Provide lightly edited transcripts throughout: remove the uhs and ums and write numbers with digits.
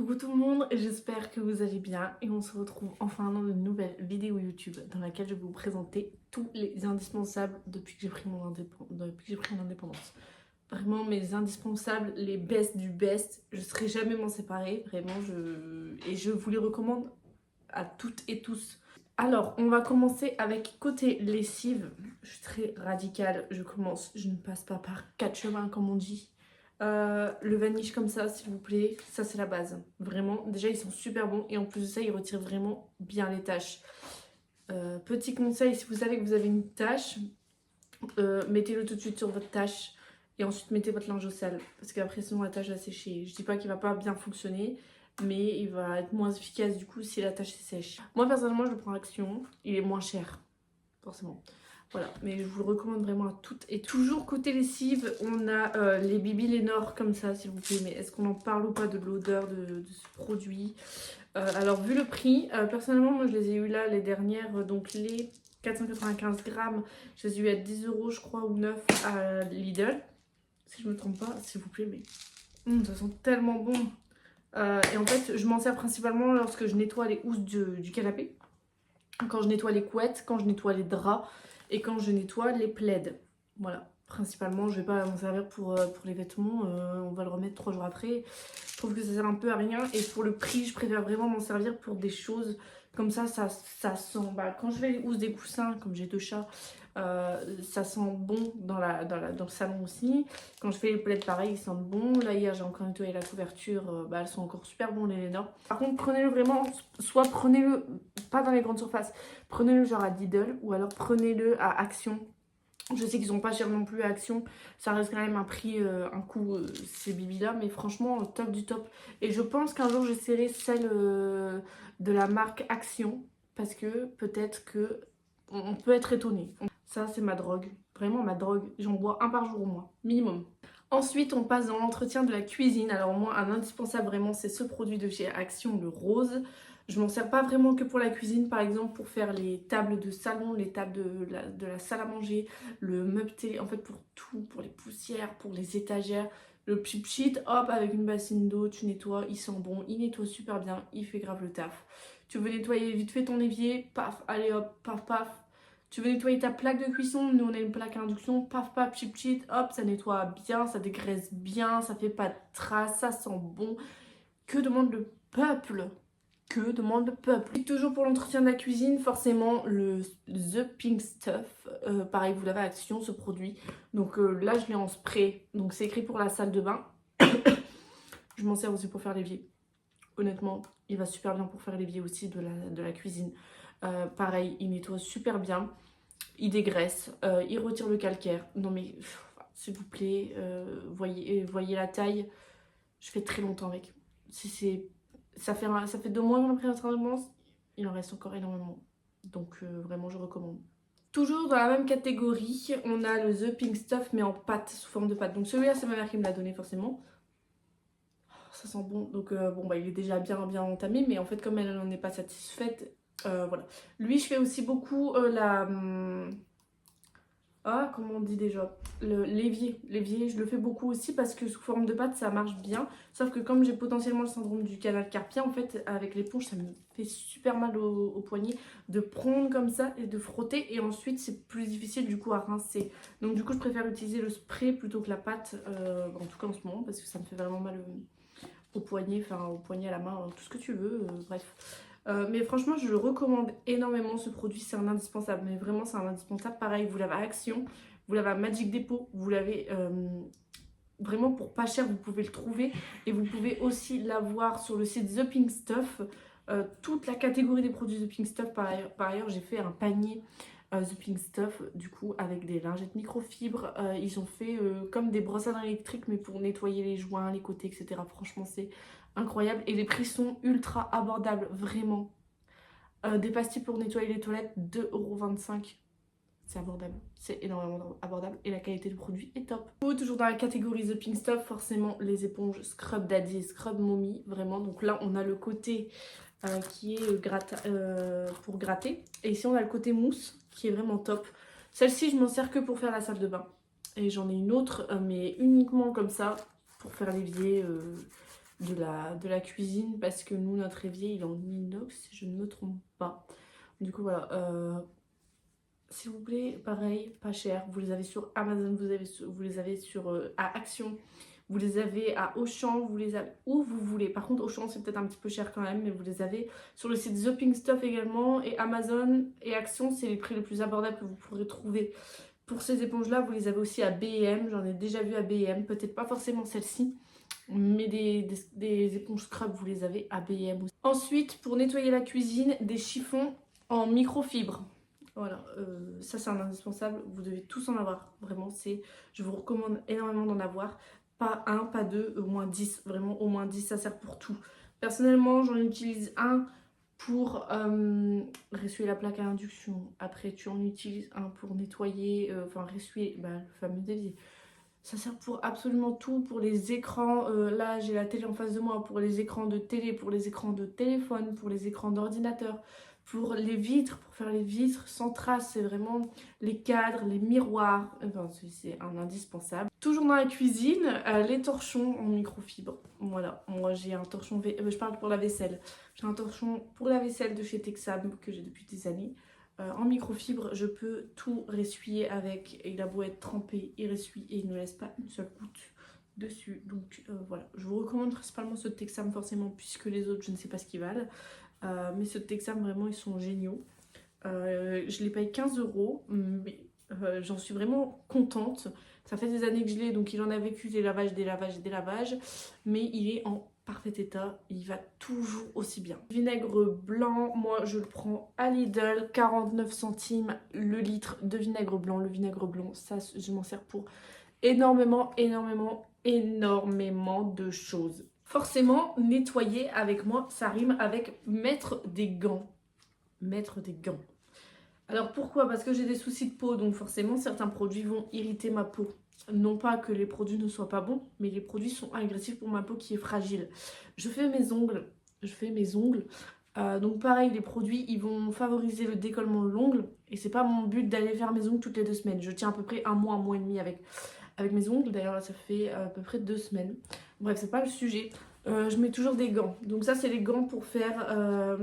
Coucou tout le monde, j'espère que vous allez bien et on se retrouve enfin dans une nouvelle vidéo YouTube dans laquelle je vais vous présenter tous les indispensables depuis que j'ai pris mon indépendance. Vraiment mes indispensables, les best du best, je ne serai jamais m'en séparer, vraiment et je vous les recommande à toutes et tous. Alors, on va commencer avec côté lessive. Je suis très radicale, je ne passe pas par quatre chemins comme on dit. Le vanish comme ça, s'il vous plaît, ça c'est la base. Vraiment, déjà ils sont super bons et en plus de ça, ils retirent vraiment bien les taches. Petit conseil, si vous savez que vous avez une tache, mettez-le tout de suite sur votre tache et ensuite mettez votre linge au sale parce qu'après sinon la tache va sécher. Je dis pas qu'il va pas bien fonctionner, mais il va être moins efficace du coup si la tache est sèche. Moi personnellement, je le prends Action, il est moins cher, forcément. Voilà, mais je vous le recommande vraiment à toutes et toujours côté lessive, on a les Bibi Lénore comme ça, s'il vous plaît. Mais est-ce qu'on en parle ou pas de l'odeur de ce produit? Alors, vu le prix, personnellement, moi je les ai eu là les dernières, donc les 495 grammes, je les ai eu à 10 € je crois, ou 9 à Lidl. Si je me trompe pas, s'il vous plaît, mais ça sent tellement bon. Et en fait, je m'en sers principalement lorsque je nettoie les housses du canapé, quand je nettoie les couettes, quand je nettoie les draps et quand je nettoie les plaids. Voilà, principalement, je vais pas m'en servir pour les vêtements, on va le remettre 3 jours après. Je trouve que ça sert un peu à rien et pour le prix, je préfère vraiment m'en servir pour des choses comme ça sent. Bah, quand je fais les housses des coussins, comme j'ai 2 chats, ça sent bon dans le salon aussi. Quand je fais les plaids, pareil, ils sentent bon. Là, hier, j'ai encore nettoyé la couverture, bah, elles sont encore super bonnes, les Lénore. Par contre, prenez-le vraiment, soit prenez-le pas dans les grandes surfaces, prenez-le genre à Lidl ou alors prenez-le à Action. Je sais qu'ils sont pas chers non plus à Action, ça reste quand même un prix, un coût, ces bibis là, mais franchement top du top. Et je pense qu'un jour j'essaierai celle de la marque Action, parce que peut-être que on peut être étonné. Ça c'est ma drogue, vraiment ma drogue, j'en bois un par jour au moins, minimum. Ensuite on passe dans l'entretien de la cuisine. Alors moi un indispensable vraiment c'est ce produit de chez Action, le rose. Je m'en sers pas vraiment que pour la cuisine, par exemple pour faire les tables de salon, les tables de la salle à manger, le meuble télé, en fait pour tout, pour les poussières, pour les étagères. Le pchit, hop, avec une bassine d'eau, tu nettoies, il sent bon, il nettoie super bien, il fait grave le taf. Tu veux nettoyer vite fait ton évier, paf, allez hop, paf, paf. Tu veux nettoyer ta plaque de cuisson, nous on a une plaque à induction, paf, paf, pchit, hop, ça nettoie bien, ça dégraisse bien, ça fait pas de traces, ça sent bon. Que demande le peuple? Que demande le peuple? Et toujours pour l'entretien de la cuisine, forcément le The Pink Stuff. Pareil, vous l'avez à Action, ce produit. Donc là, je l'ai en spray. Donc c'est écrit pour la salle de bain. Je m'en sers aussi pour faire l'évier. Honnêtement, il va super bien pour faire l'évier aussi de la cuisine. Pareil, il nettoie super bien. Il dégraisse. Il retire le calcaire. Non mais, s'il vous plaît, voyez la taille. Je fais très longtemps avec. Ça fait 2 mois après notre indépendance, il en reste encore énormément. Donc vraiment, je recommande. Toujours dans la même catégorie, on a le The Pink Stuff, mais en pâte, sous forme de pâte. Donc celui-là, c'est ma mère qui me l'a donné forcément. Oh, ça sent bon. Donc bon, bah, il est déjà bien entamé, mais en fait, comme elle n'en est pas satisfaite, voilà. Lui, je fais aussi beaucoup ah, comment on dit déjà? L'évier. L'évier, je le fais beaucoup aussi parce que sous forme de pâte, ça marche bien. Sauf que comme j'ai potentiellement le syndrome du canal carpien, en fait, avec l'éponge, ça me fait super mal au poignet de prendre comme ça et de frotter. Et ensuite, c'est plus difficile du coup à rincer. Donc du coup, je préfère utiliser le spray plutôt que la pâte, en tout cas en ce moment, parce que ça me fait vraiment mal au poignet, enfin au poignet à la main, tout ce que tu veux, bref. Mais franchement, je le recommande énormément ce produit, c'est un indispensable. Mais vraiment, c'est un indispensable. Pareil, vous l'avez à Action, vous l'avez à Magic Depot, vous l'avez vraiment pour pas cher, vous pouvez le trouver. Et vous pouvez aussi l'avoir sur le site The Pink Stuff. Toute la catégorie des produits The Pink Stuff, par ailleurs j'ai fait un panier The Pink Stuff, du coup, avec des lingettes microfibres. Ils ont fait comme des brosses à dents électriques, mais pour nettoyer les joints, les côtés, etc. Franchement, c'est incroyable. Et les prix sont ultra abordables, vraiment. Des pastilles pour nettoyer les toilettes, 2,25 €. C'est abordable, c'est énormément abordable et la qualité du produit est top. Toujours dans la catégorie The Pink Stuff, forcément les éponges Scrub Daddy et Scrub Mommy, vraiment. Donc là, on a le côté qui est pour gratter. Et ici, on a le côté mousse qui est vraiment top. Celle-ci, je m'en sers que pour faire la salle de bain. Et j'en ai une autre, mais uniquement comme ça, pour faire l'évier. de la cuisine parce que nous, notre évier, il est en inox, si je ne me trompe pas. Du coup, voilà. S'il vous plaît, pareil, pas cher. Vous les avez sur Amazon, vous les avez sur à Action, vous les avez à Auchan, vous les avez où vous voulez. Par contre, Auchan, c'est peut-être un petit peu cher quand même, mais vous les avez sur le site The Pink Stuff également. Et Amazon et Action, c'est les prix les plus abordables que vous pourrez trouver. Pour ces éponges-là, vous les avez aussi à B&M. J'en ai déjà vu à B&M. Peut-être pas forcément celle-ci, mais des éponges scrub, vous les avez à B&M aussi. Ensuite, pour nettoyer la cuisine, des chiffons en microfibre. Voilà, ça c'est un indispensable, vous devez tous en avoir, vraiment, je vous recommande énormément d'en avoir, pas un, pas deux, au moins 10, vraiment au moins 10, ça sert pour tout. Personnellement, j'en utilise un pour ressuyer la plaque à induction, après tu en utilises un pour nettoyer, enfin ressuyer le fameux dévier. Ça sert pour absolument tout, pour les écrans, là j'ai la télé en face de moi, pour les écrans de télé, pour les écrans de téléphone, pour les écrans d'ordinateur, pour les vitres, pour faire les vitres sans trace, c'est vraiment les cadres, les miroirs, enfin c'est un indispensable. Toujours dans la cuisine, les torchons en microfibre, voilà, moi j'ai un torchon, je parle pour la vaisselle, j'ai un torchon pour la vaisselle de chez Texam que j'ai depuis des années. En microfibre, je peux tout ressuyer avec, il a beau être trempé, il ressuie et il ne laisse pas une seule goutte dessus. Donc voilà, je vous recommande principalement ceux de Texam forcément, puisque les autres je ne sais pas ce qu'ils valent. Mais ceux de Texam vraiment ils sont géniaux. Je les paye 15 €, mais j'en suis vraiment contente. Ça fait des années que je l'ai, donc il en a vécu des lavages, des lavages et des lavages. Mais il est en parfait état, il va toujours aussi bien. Vinaigre blanc, moi je le prends à Lidl, 49 centimes le litre de vinaigre blanc. Le vinaigre blanc, ça je m'en sers pour énormément de choses. Forcément, nettoyer avec moi, ça rime avec mettre des gants. Mettre des gants. Alors pourquoi? Parce que j'ai des soucis de peau, donc forcément certains produits vont irriter ma peau. Non pas que les produits ne soient pas bons, mais les produits sont agressifs pour ma peau qui est fragile. Je fais mes ongles, donc pareil, les produits ils vont favoriser le décollement de l'ongle et c'est pas mon but d'aller faire mes ongles toutes les 2 semaines. Je tiens à peu près un mois et demi avec mes ongles. D'ailleurs là ça fait à peu près 2 semaines. Bref, c'est pas le sujet. Je mets toujours des gants. Donc ça c'est les gants pour faire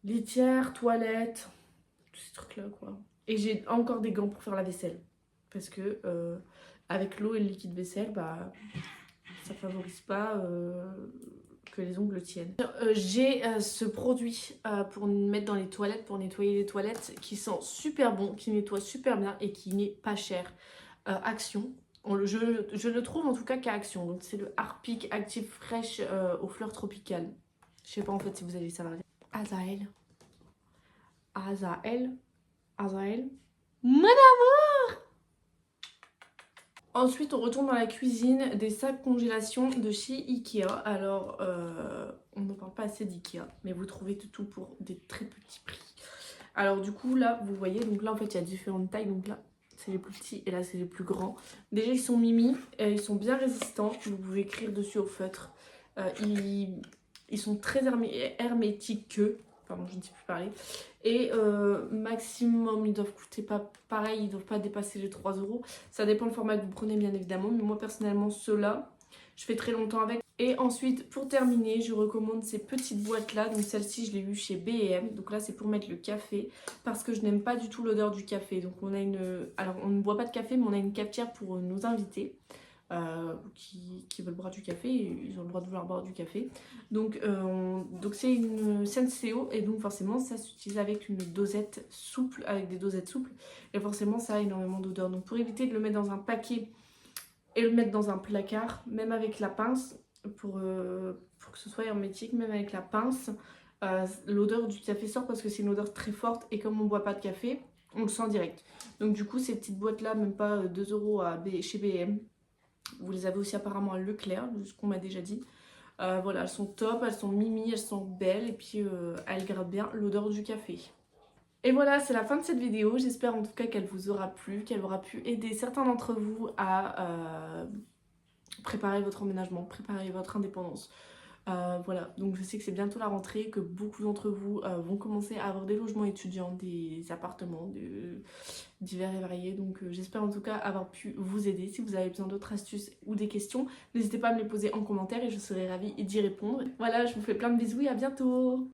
litière, toilette, tous ces trucs là quoi. Et j'ai encore des gants pour faire la vaisselle. Parce que avec l'eau et le liquide vaisselle, ça favorise pas que les ongles tiennent. J'ai ce produit pour mettre dans les toilettes, pour nettoyer les toilettes, qui sent super bon, qui nettoie super bien et qui n'est pas cher. Action. Je le trouve en tout cas qu'à Action. Donc c'est le Harpic Active Fresh aux fleurs tropicales. Je sais pas en fait si vous allez savoir. Azael. Mon amour! Ensuite, on retourne dans la cuisine, des sacs congélation de chez Ikea. Alors, on n'en parle pas assez d'Ikea, mais vous trouvez de tout pour des très petits prix. Alors du coup, là, vous voyez, donc là, en fait, il y a différentes tailles. Donc là, c'est les plus petits et là, c'est les plus grands. Déjà, ils sont mimi, ils sont bien résistants. Vous pouvez écrire dessus au feutre. Ils sont très hermétiques, pardon, je ne sais plus parler. Et maximum, ils doivent coûter pas pareil, ils doivent pas dépasser les 3 €. Ça dépend le format que vous prenez bien évidemment, mais moi personnellement ceux-là, je fais très longtemps avec. Et ensuite, pour terminer, je recommande ces petites boîtes-là. Donc celle-ci, je l'ai eue chez B&M. Donc là, c'est pour mettre le café parce que je n'aime pas du tout l'odeur du café. Donc on a alors on ne boit pas de café, mais on a une cafetière pour nos invités. Qui veulent boire du café, ils ont le droit de vouloir boire du café. Donc c'est une Senseo et donc forcément ça s'utilise avec une dosette souple, avec des dosettes souples et forcément ça a énormément d'odeur. Donc pour éviter de le mettre dans un paquet et le mettre dans un placard, même avec la pince, pour que ce soit hermétique, même avec la pince, l'odeur du café sort parce que c'est une odeur très forte et comme on ne boit pas de café, on le sent direct. Donc du coup ces petites boîtes là, même pas 2 € chez B&M. Vous les avez aussi apparemment à Leclerc, ce qu'on m'a déjà dit. Voilà, elles sont top, elles sont mimi, elles sont belles et puis elles gardent bien l'odeur du café. Et voilà, c'est la fin de cette vidéo. J'espère en tout cas qu'elle vous aura plu, qu'elle aura pu aider certains d'entre vous à préparer votre emménagement, préparer votre indépendance. Voilà, donc je sais que c'est bientôt la rentrée, que beaucoup d'entre vous vont commencer à avoir des logements étudiants, des appartements divers et variés. Donc j'espère en tout cas avoir pu vous aider. Si vous avez besoin d'autres astuces ou des questions, n'hésitez pas à me les poser en commentaire et je serai ravie d'y répondre. Voilà, je vous fais plein de bisous et à bientôt.